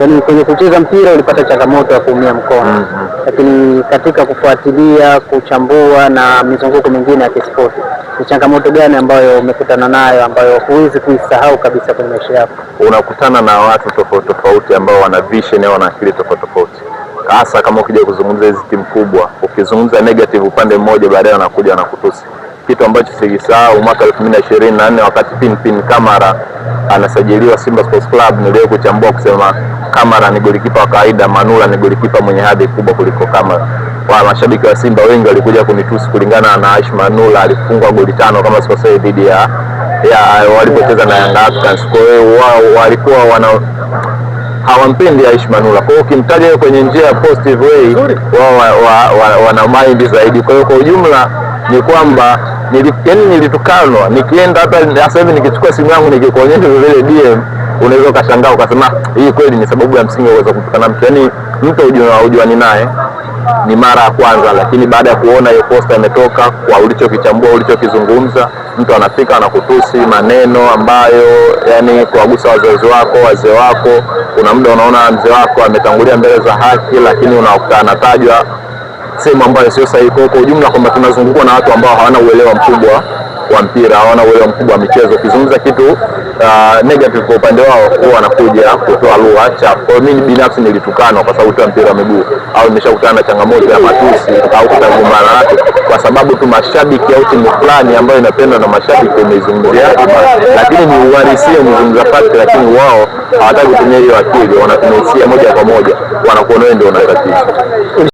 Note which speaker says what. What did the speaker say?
Speaker 1: Yaani kwenye kucheza mpira ulipata changamoto ya kuumia mkono. Lakini katika kufuatilia, kuchambua na mizunguko mingine ya kispoti, ni changamoto gani ambayo umekutana nayo ambayo huwezi kuisahau kabisa kwenye maisha yako?
Speaker 2: Unakutana na watu tofauti tofauti ambao wana vision au wana akili tofauti tofauti. Hasa kama ukija kuzungumza hizi timu kubwa, ukizungumza negative upande mmoja, baadaye wanakuja wanakutusi. Kitu ambacho sigisahau mwaka 2024 wakati Pinpin Kamara anasajiliwa Simba Sports Club, niliwahi kuchambua kusema Kamara ni golikipa wa kawaida, Manula ni golikipa mwenye hadhi kubwa kuliko Kamara. Kwa mashabiki wa Simba wengi walikuja kunitusi kulingana na Aish Manula alifungwa goli 5 kama sikosei dhidi ya walipocheza na Young Africans. Kwa hiyo wao walikuwa hawampendi Aish Manula. Kwa hiyo ukimtaja kwenye njia ya positive way, wao wana mind zaidi. Kwa hiyo kwa ujumla ni kwamba nilitukanwa, nikienda hata sasa hivi nikichukua simu yangu nikikuonyesha vile DM unaweza ukashangaa ukasema hii kweli ni sababu ya msingi uweza kutukana mtu. Yaani mtu hujuani naye ni mara ya kwanza, lakini baada ya kuona hiyo posta imetoka kwa ulichokichambua, ulichokizungumza, mtu anafika anakutusi maneno ambayo yani kuwagusa wazee wako. Kuna muda unaona mzee wako ametangulia mbele za haki, lakini anatajwa sehemu ambayo sio sahihi. Kwa ujumla kwamba tunazungukwa na watu ambao hawana uelewa mkubwa wa mpira, hawana uelewa mkubwa wa michezo. Ukizungumza kitu negative kwa upande wao, huwa wanakuja kutoa lugha chafu. Kwa mimi binafsi nilitukanwa kwa sababu ya mpira wa miguu, au nimeshakutana na changamoto ya matusi au kutangamana watu kwa sababu tu mashabiki au timu fulani ambayo inapendwa na mashabiki wameizungumzia, lakini ni uhalisia mzungumza fact, lakini wao hawataka kutumia hiyo akili, wanatumia moja kwa moja, wanakuona wewe ndio unatatizo.